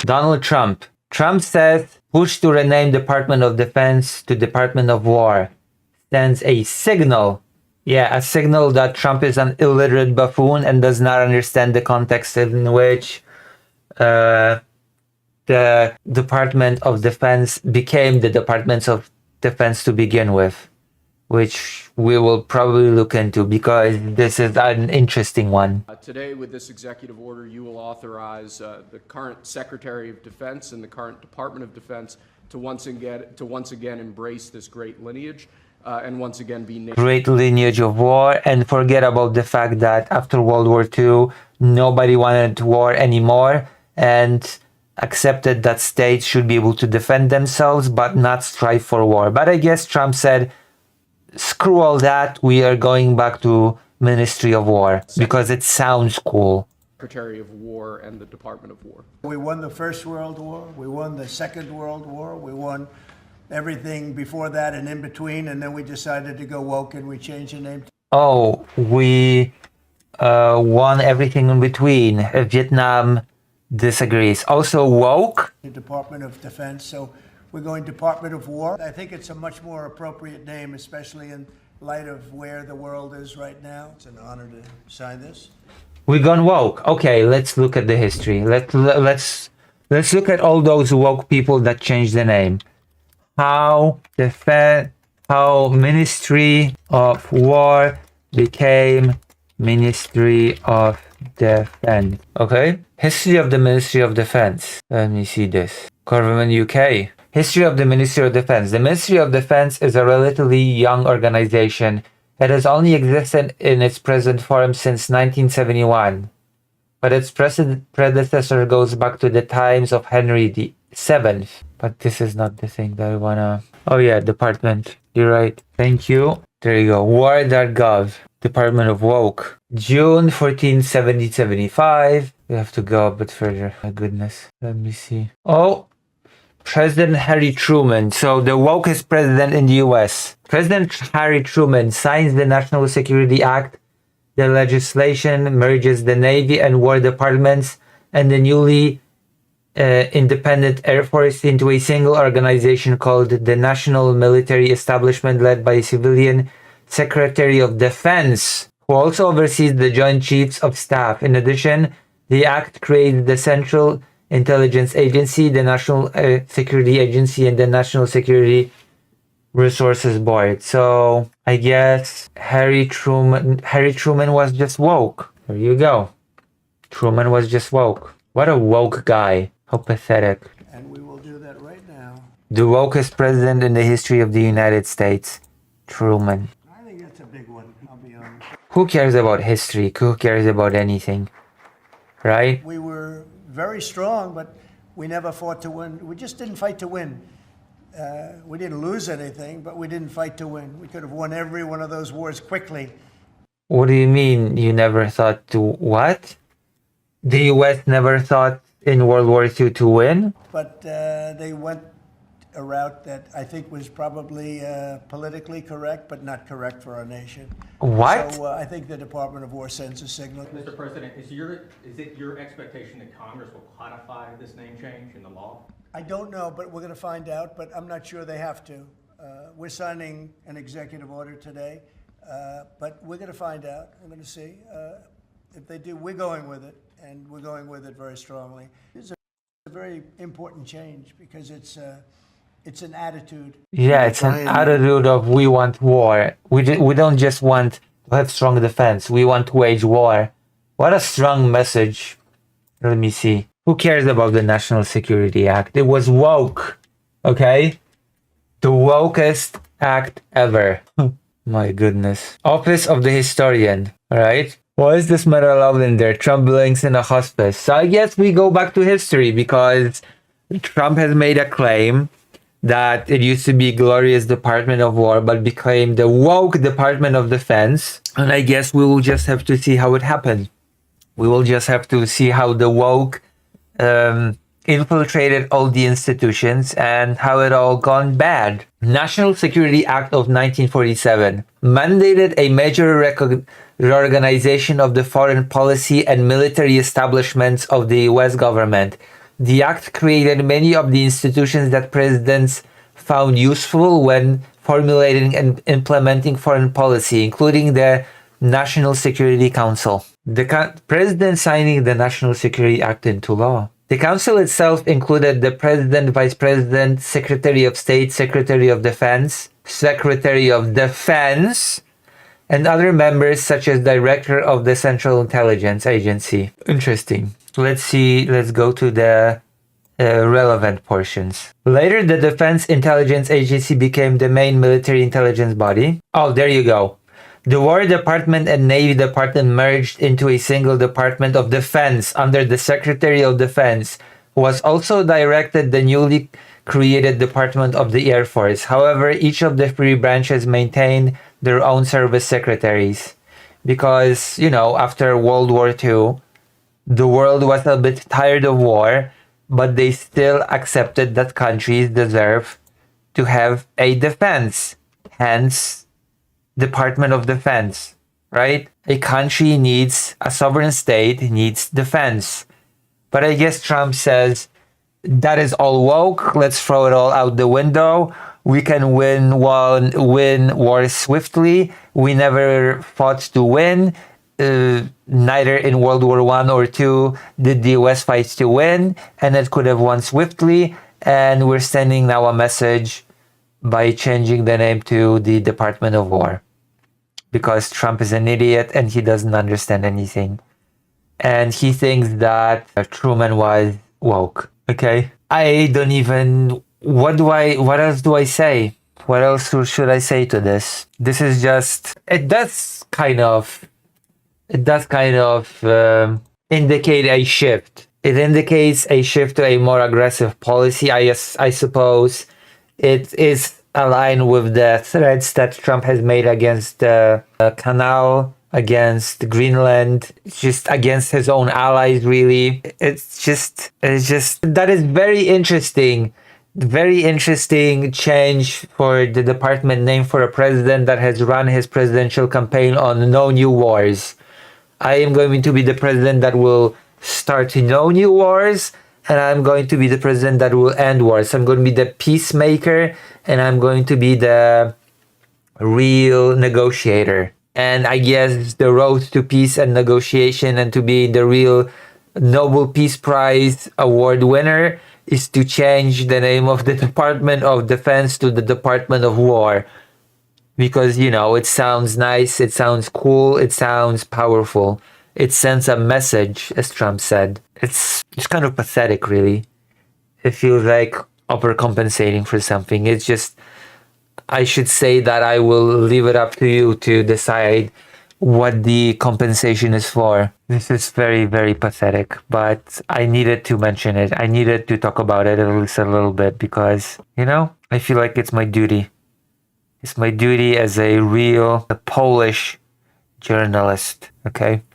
Donald Trump. Trump says, push to rename Department of Defense to Department of War. Sends a signal. Yeah, a signal that Trump is an illiterate buffoon and does not understand the context in which the Department of Defense became the Department of Defense to begin with, which we will probably look into because this is an interesting one. Today, with this executive order, you will authorize the current Secretary of Defense and the current Department of Defense to once again embrace this great lineage and once again be named. Great lineage of war, and forget about the fact that after World War II, nobody wanted war anymore and accepted that states should be able to defend themselves but not strive for war. But I guess Trump said, screw all that, we are going back to Ministry of War because it sounds cool. Secretary of War and the Department of War. We won the First World War, we won the Second World War, we won everything before that and in between, and then we decided to go woke and we changed the name. Oh, we won everything in between. Vietnam disagrees. Also woke? The Department of Defense, so we're going Department of War. I think it's a much more appropriate name, especially in light of where the world is right now. It's an honor to sign this. We gone woke. Okay, let's look at the history. Let's look at all those woke people that changed the name. How Ministry of War became Ministry of Defense. Okay? History of the Ministry of Defense. Let me see this. Government UK. History of the Ministry of Defense. The Ministry of Defense is a relatively young organization. It has only existed in its present form since 1971. But its predecessor goes back to the times of Henry VII. But this is not the thing that I wanna... Oh yeah, department. You're right. Thank you. There you go. War.gov. Department of Woke. June 14, 1775. We have to go a bit further. My goodness. Let me see. Oh! President Harry Truman. So the wokest president in the US. President Harry Truman signs the National Security Act. The legislation merges the Navy and War Departments and the newly independent Air Force into a single organization called the National Military Establishment, led by a civilian Secretary of Defense, who also oversees the Joint Chiefs of Staff. In addition, the Act creates the Central Intelligence Agency, the National Security Agency, and the National Security Resources Board. So I guess Harry Truman was just woke. There you go. Truman was just woke. What a woke guy. How pathetic. And we will do that right now. The wokest president in the history of the United States. Truman. I think that's a big one, I'll be honest. Who cares about history? Who cares about anything? Right? We were very strong, but we never fought to win. We just didn't fight to win. We didn't lose anything, but we didn't fight to win. We could have won every one of those wars quickly. What do you mean you never thought to what? The US never thought in World War II to win? But they went a route that I think was probably politically correct, but not correct for our nation. What? So I think the Department of War sends a signal. Mr. President, is it your expectation that Congress will codify this name change in the law? I don't know, but we're going to find out, but I'm not sure they have to. We're signing an executive order today, but we're going to find out. We're going to see. If they do, we're going with it, and we're going with it very strongly. It's a very important change because it's an attitude. Yeah, it's an attitude of we want war. We don't just want to have strong defense. We want to wage war. What a strong message. Let me see. Who cares about the National Security Act? It was woke. Okay? The wokest act ever. My goodness. Office of the Historian. Alright? Why is this medal allowed in there? Trump blinks in a hospice. So I guess we go back to history because Trump has made a claim that it used to be glorious Department of War but became the woke Department of Defense. And I guess we will just have to see how it happened. We will just have to see how the woke infiltrated all the institutions and how it all gone bad. National Security Act of 1947 mandated a major reorganization of the foreign policy and military establishments of the US government. The act created many of the institutions that presidents found useful when formulating and implementing foreign policy, including the National Security Council. The president signing the National Security Act into law. The council itself included the president, vice president, secretary of state, secretary of defense, and other members such as director of the Central Intelligence Agency. Interesting. Let's go to the relevant portions. Later, the Defense Intelligence Agency became the main military intelligence body. Oh, there you go. The War Department and Navy Department merged into a single Department of Defense under the Secretary of Defense, who was also directed the newly created Department of the Air Force. However, each of the three branches maintained their own service secretaries because, after World War II, the world was a bit tired of war, but they still accepted that countries deserve to have a defense. Hence, Department of Defense, right? A country needs, a sovereign state needs defense. But I guess Trump says, that is all woke, let's throw it all out the window. We can win wars swiftly. We never fought to win. Neither in World War I or II did the US fight to win, and it could have won swiftly. And we're sending now a message by changing the name to the Department of War. Because Trump is an idiot and he doesn't understand anything. And he thinks that Truman was woke. Okay? I don't even... What else do I say? What else should I say to this? This is just... It does kind of indicate a shift. It indicates a shift to a more aggressive policy. I suppose it is aligned with the threats that Trump has made against the canal, against Greenland, just against his own allies, really. It's just that is very interesting. Very interesting change for the department name for a president that has run his presidential campaign on no new wars. I am going to be the president that will start no new wars, and I'm going to be the president that will end wars. I'm going to be the peacemaker, and I'm going to be the real negotiator. And I guess the road to peace and negotiation and to be the real Nobel Peace Prize award winner is to change the name of the Department of Defense to the Department of War. Because, it sounds nice, it sounds cool, it sounds powerful. It sends a message, as Trump said. It's kind of pathetic, really. It feels like overcompensating for something. It's just, I should say that I will leave it up to you to decide what the compensation is for. This is very, very pathetic, but I needed to mention it. I needed to talk about it at least a little bit because, I feel like it's my duty. It's my duty as a real Polish journalist, okay?